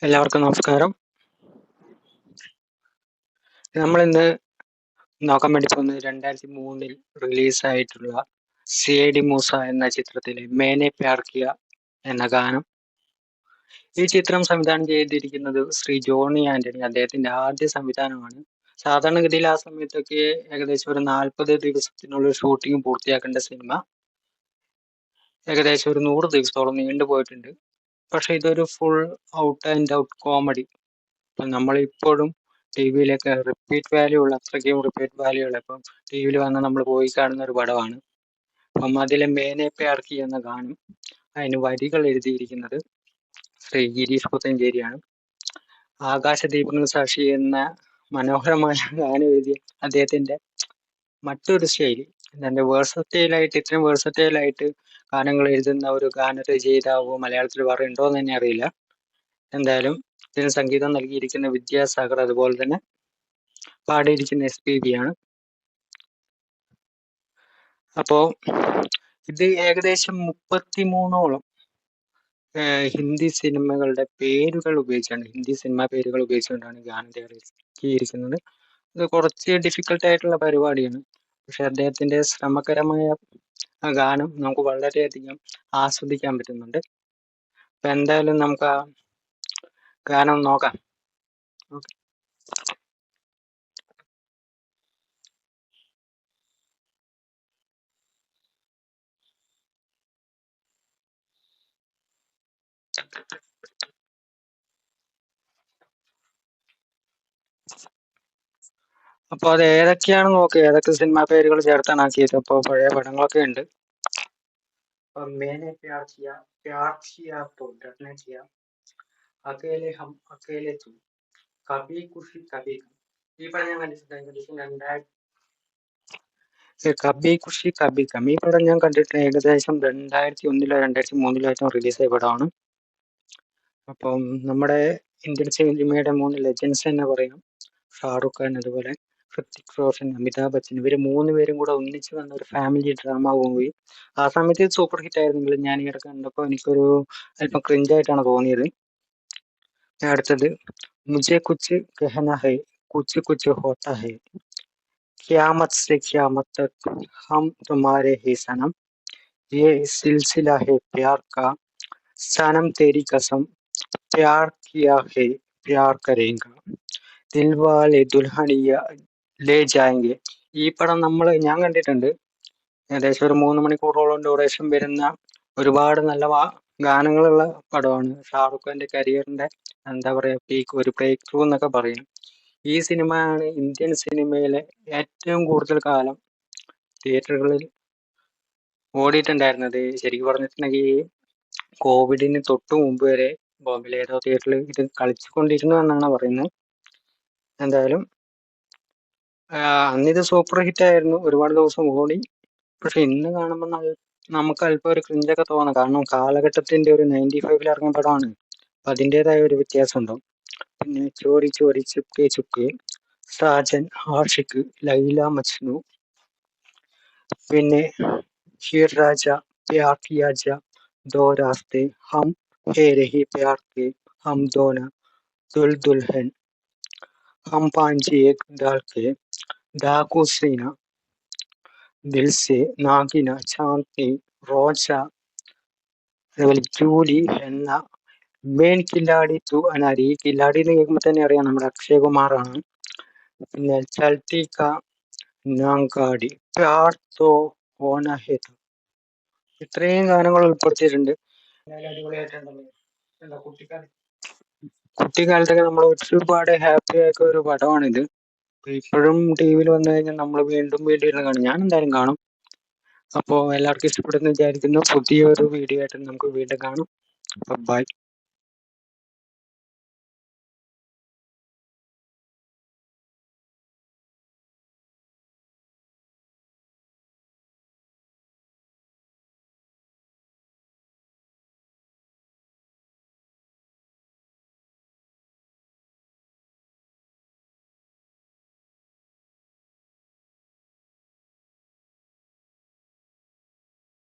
എല്ലാവർക്കും നമസ്കാരം. നമ്മളിന്ന് നോക്കാൻ വേണ്ടി പോകുന്നത് 2003 റിലീസായിട്ടുള്ള സി.ഐ.ഡി. മൂസ എന്ന ചിത്രത്തിലെ മേനെ പ്യാർ കിയ എന്ന ഗാനം. ഈ ചിത്രം സംവിധാനം ചെയ്തിരിക്കുന്നത് ശ്രീ ജോണി ആന്റണി. അദ്ദേഹത്തിന്റെ ആദ്യ സംവിധാനമാണ്. സാധാരണഗതിയിൽ ആ സമയത്തൊക്കെ ഏകദേശം ഒരു 40 ദിവസത്തിനുള്ളിൽ ഷൂട്ടിംഗ് പൂർത്തിയാക്കേണ്ട സിനിമ ഏകദേശം ഒരു 100 ദിവസത്തോളം നീണ്ടുപോയിട്ടുണ്ട്. പക്ഷെ ഇതൊരു full out and out comedy. നമ്മളിപ്പോഴും ടിവിയിലൊക്കെ അത്രയ്ക്കും റിപ്പീറ്റ് വാല്യൂ ഉള്ള ഇപ്പം ടിവിയിൽ വന്ന് നമ്മൾ പോയി കാണുന്ന ഒരു പടമാണ്. അപ്പം അതിലെ മേനെ പ്യാർ കി എന്ന ഗാനം, അതിന് വരികൾ എഴുതിയിരിക്കുന്നത് ശ്രീ ഗിരീഷ് പുത്തഞ്ചേരിയാണ്. ആകാശദീപങ്ങൾ സാക്ഷി എന്ന മനോഹരമായ ഗാനം എഴുതിയ അദ്ദേഹത്തിന്റെ മറ്റൊരു ശൈലി, തന്റെ ഇത്രയും വേഴ്സറ്റൈലായിട്ട് ഗാനങ്ങൾ എഴുതുന്ന ഒരു ഗാനരചയിതാവോ മലയാളത്തിൽ വേറെ ഉണ്ടോ എന്ന് തന്നെ അറിയില്ല. എന്തായാലും ഇതിന് സംഗീതം നൽകിയിരിക്കുന്ന വിദ്യാസാഗർ, അതുപോലെ തന്നെ പാടിയിരിക്കുന്ന SPB ആണ്. അപ്പോ ഇത് ഏകദേശം 33ഓളം ഹിന്ദി സിനിമകളുടെ പേരുകൾ ഉപയോഗിച്ചാണ്, ഹിന്ദി സിനിമാ പേരുകൾ ഉപയോഗിച്ചുകൊണ്ടാണ് ഗാനം തയ്യാറാക്കിയിരിക്കുന്നത്. ഇത് കുറച്ച് ഡിഫിക്കൽട്ട് ആയിട്ടുള്ള പരിപാടിയാണ്. പക്ഷെ അദ്ദേഹത്തിന്റെ ശ്രമകരമായ ഗാനം നമുക്ക് വളരെയധികം ആസ്വദിക്കാൻ പറ്റുന്നുണ്ട്. അപ്പൊ എന്തായാലും നമുക്ക് ആ ഗാനം നോക്കാം. ഓക്കെ. അപ്പൊ അത് ഏതൊക്കെയാണ് നോക്കുക, ഏതൊക്കെ സിനിമാ പേരുകൾ ചേർത്താണ് ആക്കിയത്. അപ്പോൾ പഴയ പടങ്ങളൊക്കെ ഉണ്ട്. मैंने प्यार किया तो डरने किया, अकेले हम अकेले तुम, कभी खुशी कभी गम. ഈ പടം ഞാൻ കണ്ടിട്ടുണ്ട് കബി ഖുഷി കബി ഗം. ഈ പടം ഞാൻ കണ്ടിട്ട് ഏകദേശം 2001 2003 റിലീസായ പടമാണ്. അപ്പം നമ്മുടെ ഇന്ത്യൻ സിനിമയുടെ 3 ലെജൻസ് തന്നെ പറയാം. ഷാറുഖ് ഖാൻ, അതുപോലെ ഹൃത്തിക് റോഷൻ, അമിതാഭ് ബച്ചൻ. ഇവര് 3 പേരും കൂടെ ഒന്നിച്ച് വന്ന ഒരു ഫാമിലി ഡ്രാമ മൂവി. ആ സമയത്ത് സൂപ്പർ ഹിറ്റ് ആയിരുന്നെങ്കിലും ഞാൻ ഈ ഇടയ്ക്ക് കണ്ടപ്പോൾ എനിക്കൊരു അല്പം ക്രിഞ്ചായിട്ടാണ് തോന്നിയത്. അടുത്തത് മുझे कुछ कहना है कुछ कुछ होता है, क़यामत से क़यामत तक हम तुम्हारे ही सनम, ये सिलसिला है प्यार का, सनम तेरी कसम, प्यार किया है प्यार करेगा, ദിൽവാലെ ദുൽഹനിയ ലേ ജായെങ്കെ. ഈ പടം ഞാൻ കണ്ടിട്ടുണ്ട്. ഏകദേശം ഒരു 3 മണിക്കൂറോളം ഡ്യൂറേഷൻ വരുന്ന ഒരുപാട് നല്ല ഗാനങ്ങളുള്ള പടമാണ്. ഷാറുഖ് ഖാന്റെ കരിയറിന്റെ എന്താ പറയാ ഒരു ബ്രേക്ക് ത്രൂ എന്നൊക്കെ പറയും. ഈ സിനിമയാണ് ഇന്ത്യൻ സിനിമയിലെ ഏറ്റവും കൂടുതൽ കാലം തിയേറ്ററുകളിൽ ഓടിയിട്ടുണ്ടായിരുന്നത്. ശരിക്കും പറഞ്ഞിട്ടുണ്ടെങ്കിൽ കോവിഡിന് തൊട്ട് മുമ്പ് വരെ ബോംബെയിലെ ഏതോ തിയേറ്ററിൽ ഇത് കളിച്ചുകൊണ്ടിരുന്നു എന്നാണ് പറയുന്നത്. എന്തായാലും അന്നിത് സൂപ്പർ ഹിറ്റ് ആയിരുന്നു, ഒരുപാട് ദിവസം ഓടി. പക്ഷെ ഇന്ന് കാണുമ്പോൾ നമുക്ക് അല്പം ഒരു ക്രിഞ്ചൊക്കെ തോന്നാം. കാരണം കാലഘട്ടത്തിന്റെ ഒരു 95 ഇറങ്ങിയ പടമാണ്. അപ്പൊ അതിൻ്റെതായ ഒരു വ്യത്യാസം ഉണ്ടാവും. പിന്നെ ചോരി ചോരി ചുപ്കെ ചുപ്കെ, സാജൻ, ആഷിഖ്, ലൈല മജ്നു, പിന്നെ ഹിർ രാജ, പ്യാർ കിയാ ജാ, ദോ രാസ്തെ, ഹം ഹേ രഹി പ്യാർ കെ, ഹം ദോന, ദുൽ ദുൽഹൻ, हम पांची एक डाल के, डाकू सीना, दिल से, नागिന, ചാന്ദി, റോജ, അതുപോലെ ജൂലി എന്ന മെയിൻ കില്ലാടി ടു അനാരി. ഈ കില്ലാടി എന്ന് കേൾക്കുമ്പോൾ തന്നെ അറിയാം നമ്മുടെ അക്ഷയ് കുമാറാണ്. പിന്നെ ചൽത്തി കാ നാങ്കാടി, പ്യാർ തോ ഹോന ഹേ തോ. ഇത്രയും ഗാനങ്ങൾ ഉൾപ്പെടുത്തിയിട്ടുണ്ട്. അടിപൊളിയായിട്ടുണ്ടല്ലോ. കുട്ടിക്കാലത്തൊക്കെ നമ്മൾ ഒരുപാട് ഹാപ്പി ആയ ഒരു പടമാണിത്. ഇപ്പോഴും ടിവിയിൽ വന്നു കഴിഞ്ഞാൽ നമ്മൾ വീണ്ടും വീണ്ടും ഇരുന്ന് കാണും. ഞാൻ എന്തായാലും കാണും. അപ്പോൾ എല്ലാവർക്കും ഇഷ്ടപ്പെടുന്നു വിചാരിക്കുന്നു. പുതിയൊരു വീഡിയോ ആയിട്ട് നമുക്ക് വീണ്ടും കാണാം. ബൈ.